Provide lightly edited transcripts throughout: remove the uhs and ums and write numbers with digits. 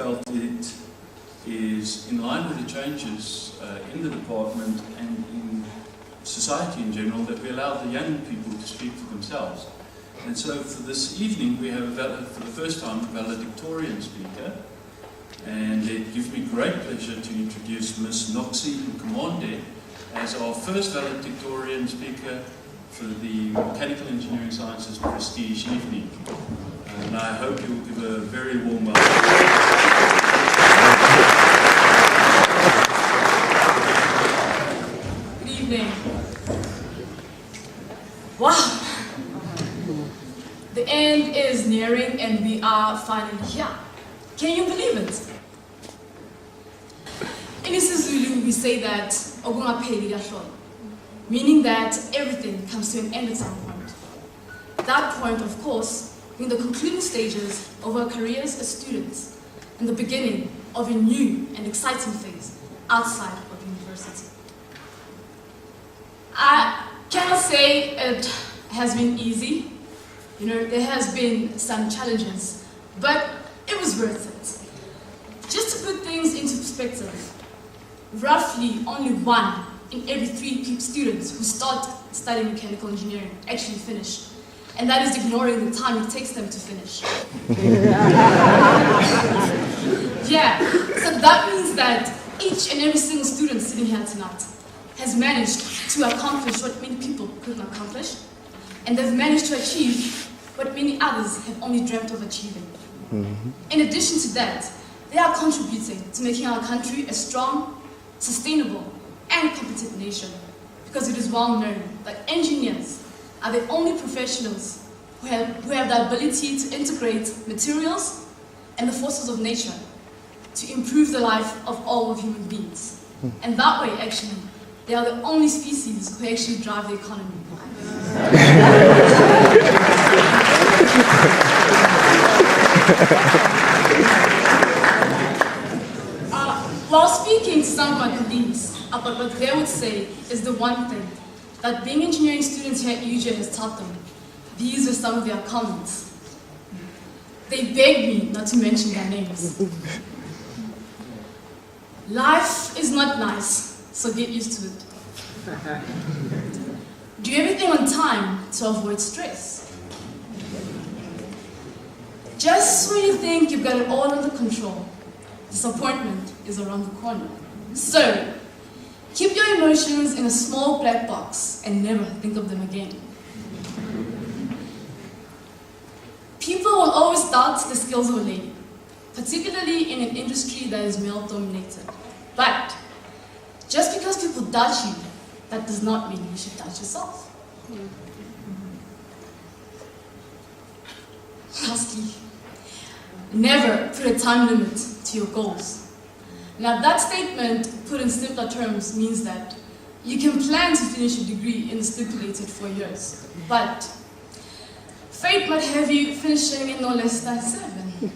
felt it is in line with the changes in the department and in society in general, that we allow the young people to speak for themselves. And so for this evening we have, for the first time, a valedictorian speaker. And it gives me great pleasure to introduce Ms. Noxie Nkumande as our first valedictorian speaker for the Mechanical Engineering Sciences Prestige Evening. And I hope you will give a very warm welcome. Good evening. Wow! The end is nearing and we are finally here. Can you believe it? In isiZulu we say that okungapheli kuyahlolwa, meaning that everything comes to an end at some point. That point, of course, being the concluding stages of our careers as students and the beginning of a new and exciting phase outside of university. I cannot say it has been easy. You know, there has been some challenges, but it was worth it. Just to put things into perspective, roughly only 1 in every 3 students who start studying mechanical engineering actually finish. And that is ignoring the time it takes them to finish. Yeah, so that means that each and every single student sitting here tonight has managed to accomplish what many people couldn't accomplish, and they've managed to achieve what many others have only dreamt of achieving. In addition to that, they are contributing to making our country a strong, sustainable, and competent nation, because it is well known that engineers are the only professionals who have the ability to integrate materials and the forces of nature to improve the life of all of human beings. And that way, actually, they are the only species who actually drive the economy. While speaking to some of my colleagues about what they would say is the one thing that being engineering students here at UJ has taught them, these are some of their comments. They begged me not to mention their names. Life is not nice, so get used to it. Do everything on time to avoid stress. Just when you think you've got it all under control, disappointment is around the corner. So, keep your emotions in a small black box and never think of them again. People will always doubt the skills of a lady, particularly in an industry that is male-dominated. But just because people doubt you, that does not mean you should doubt yourself. Lastly, never put a time limit to your goals. Now that statement, put in simpler terms, means that you can plan to finish a degree in the stipulated 4 years, but fate might have you finishing in no less than 7.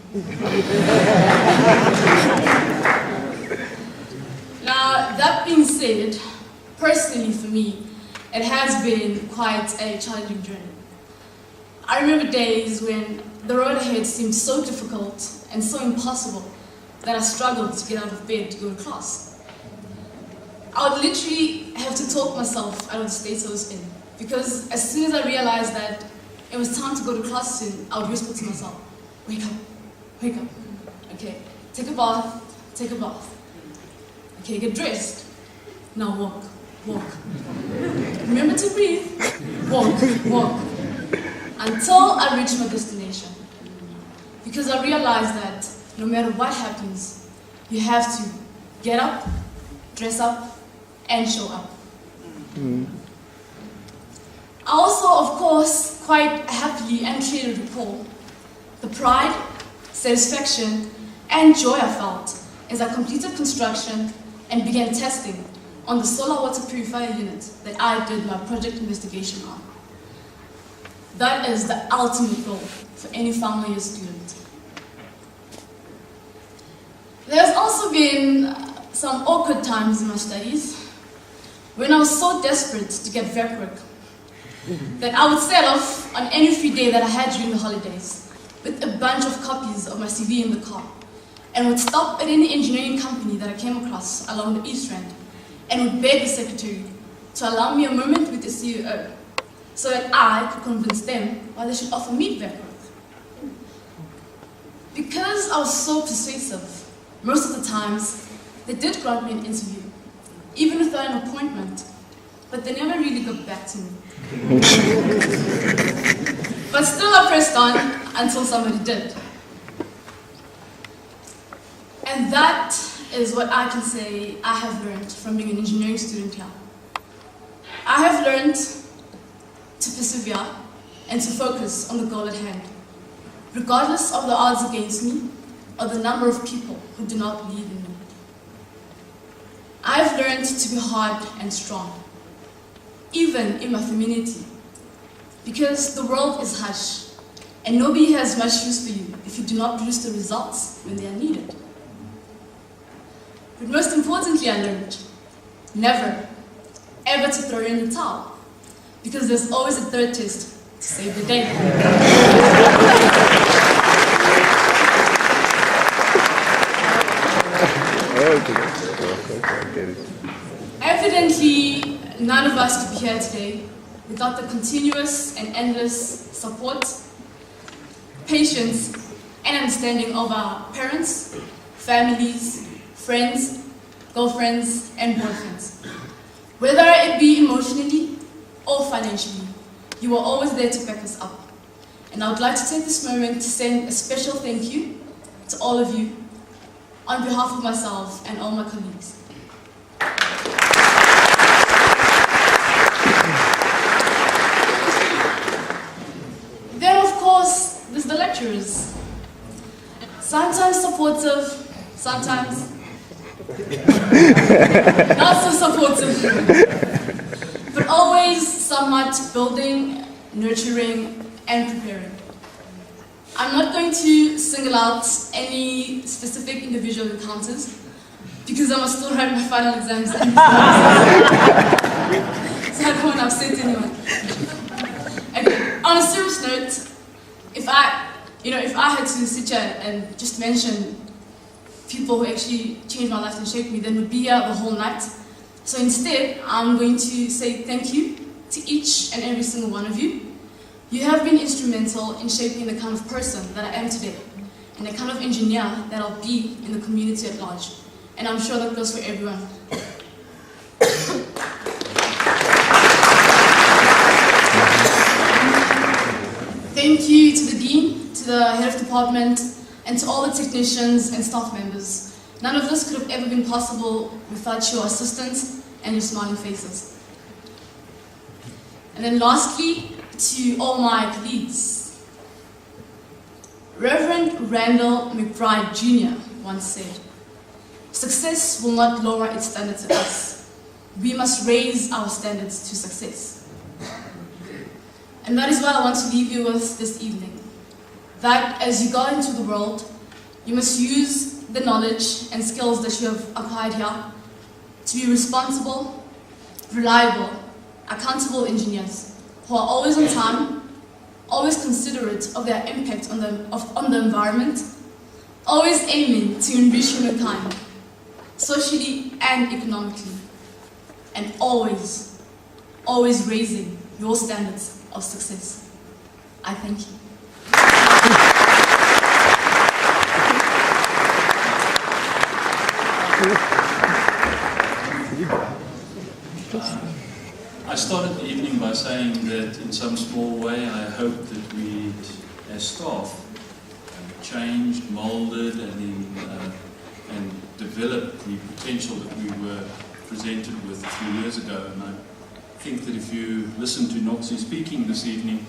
Now, that being said, personally for me, it has been quite a challenging journey. I remember days when the road ahead seemed so difficult and so impossible that I struggled to get out of bed to go to class. I would literally have to talk myself out of the state I was in, because as soon as I realized that it was time to go to class soon, I would whisper to myself, wake up, wake up. Okay, take a bath, take a bath. Okay, get dressed. Now walk, walk. Remember to breathe. Walk, walk. Until I reach my destination. Because I realized that no matter what happens, you have to get up, dress up, and show up. I also, of course, quite happily and clearly recall the pride, satisfaction, and joy I felt as I completed construction and began testing on the solar water purifier unit that I did my project investigation on. That is the ultimate goal for any final year student. There's also been some awkward times in my studies when I was so desperate to get VEC work that I would set off on any free day that I had during the holidays with a bunch of copies of my CV in the car, and would stop at any engineering company that I came across along the East Rand and would beg the secretary to allow me a moment with the CEO so that I could convince them why they should offer me that growth. Because I was so persuasive, most of the times they did grant me an interview, even without an appointment, but they never really got back to me. But still I pressed on until somebody did. And that is what I can say I have learned from being an engineering student here. I have learned to persevere and to focus on the goal at hand, regardless of the odds against me or the number of people who do not believe in me. I have learned to be hard and strong, even in my femininity, because the world is harsh and nobody has much use for you if you do not produce the results when they are needed. But most importantly, I learned never, ever to throw in the towel, because there's always a third test to save the day. Evidently, none of us could be here today without the continuous and endless support, patience, and understanding of our parents, families, friends, girlfriends, and boyfriends. Whether it be emotionally or financially, you were always there to back us up. And I would like to take this moment to send a special thank you to all of you on behalf of myself and all my colleagues. Then, of course, there's the lecturers. Sometimes supportive, sometimes not so supportive, but always somewhat building, nurturing, and preparing. I'm not going to single out any specific individual encounters because I must still write my final exams so I don't want to upset anyone. Okay, on a serious note, if I had to sit here and just mention people who actually changed my life and shaped me, then we'd be here the whole night. So instead, I'm going to say thank you to each and every single one of you. You have been instrumental in shaping the kind of person that I am today, and the kind of engineer that I'll be in the community at large. And I'm sure that goes for everyone. Thank you to the Dean, to the Head of Department, and to all the technicians and staff members. None of this could have ever been possible without your assistance and your smiling faces. And then lastly, to all my colleagues. Reverend Randall McBride Jr. once said, "Success will not lower its standards at us. We must raise our standards to success." And that is what I want to leave you with this evening. That as you go into the world, you must use the knowledge and skills that you have acquired here to be responsible, reliable, accountable engineers who are always on time, always considerate of their impact on the environment, always aiming to enrich humankind, socially and economically, and always raising your standards of success. I thank you. I started the evening by saying that in some small way I hope that we, as staff, changed, moulded, and developed the potential that we were presented with a few years ago. And I think that if you listen to Noxie speaking this evening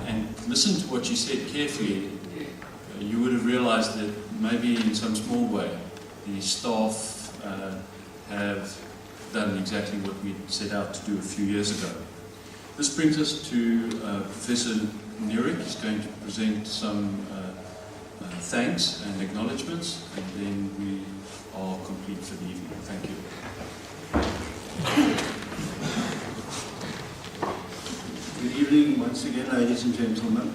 and listen to what she said carefully, you would have realized that maybe in some small way the staff have done exactly what we set out to do a few years ago. This brings us to Professor Nierik. He's going to present some thanks and acknowledgements, and then we are complete for the evening. Thank you. Good evening once again, ladies and gentlemen.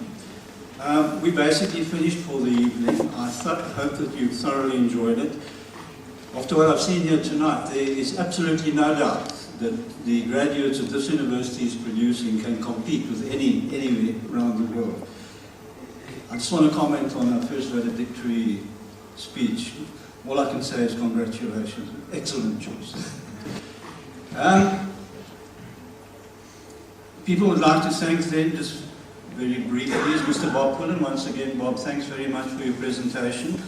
We basically finished for the evening. I hope that you thoroughly enjoyed it. After what I've seen here tonight, there is absolutely no doubt that the graduates that this university is producing can compete with anywhere around the world. I just want to comment on our first valedictory speech. All I can say is congratulations. Excellent choice. People would like to thank then, just very briefly, is Mr. Bob Pullen. Once again, Bob, thanks very much for your presentation,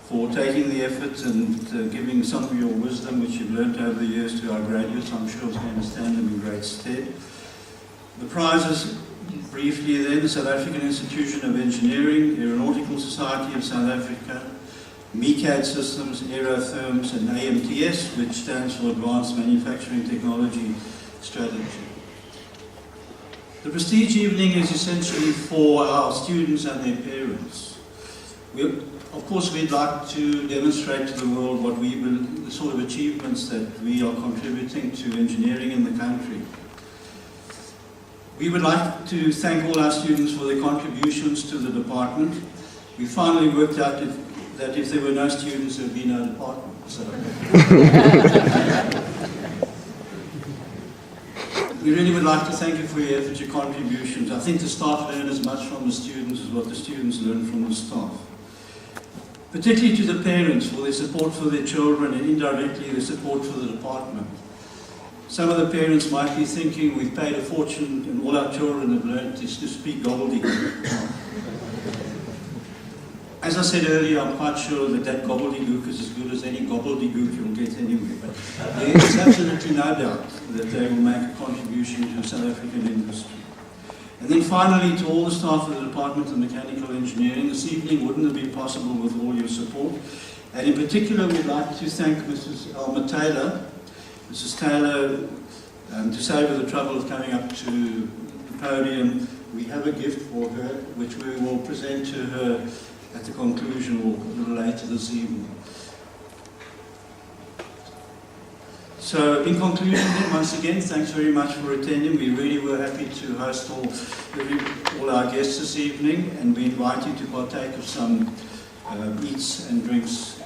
for taking the effort and giving some of your wisdom, which you've learned over the years, to our graduates. I'm sure it's going to stand them in great stead. The prizes, briefly then, the South African Institution of Engineering, Aeronautical Society of South Africa, MECAD Systems, Aerotherms, and AMTS, which stands for Advanced Manufacturing Technology Strategy. The Prestige Evening is essentially for our students and their parents. Of course, we'd like to demonstrate to the world what the sort of achievements that we are contributing to engineering in the country. We would like to thank all our students for their contributions to the department. We finally worked out that if there were no students, there would be no department. So. We really would like to thank you for your effort, your contributions. I think the staff learn as much from the students as what the students learn from the staff. Particularly to the parents for their support for their children and indirectly their support for the department. Some of the parents might be thinking we've paid a fortune and all our children have learned is to speak gobbledygook. As I said earlier, I'm quite sure that gobbledygook is as good as any gobbledygook you'll get anywhere. But there is absolutely no doubt that they will make a contribution to South African industry. And then finally, to all the staff of the Department of Mechanical Engineering, this evening wouldn't have been possible with all your support. And in particular, we'd like to thank Mrs. Alma Taylor, Mrs. Taylor, to save her the trouble of coming up to the podium. We have a gift for her, which we will present to her at the conclusion or a little later this evening. So, in conclusion then, once again, thanks very much for attending. We really were happy to host all our guests this evening, and we invite you to partake of some eats and drinks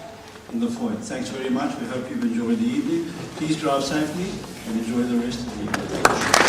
in the foyer. Thanks very much. We hope you've enjoyed the evening. Please drive safely and enjoy the rest of the evening.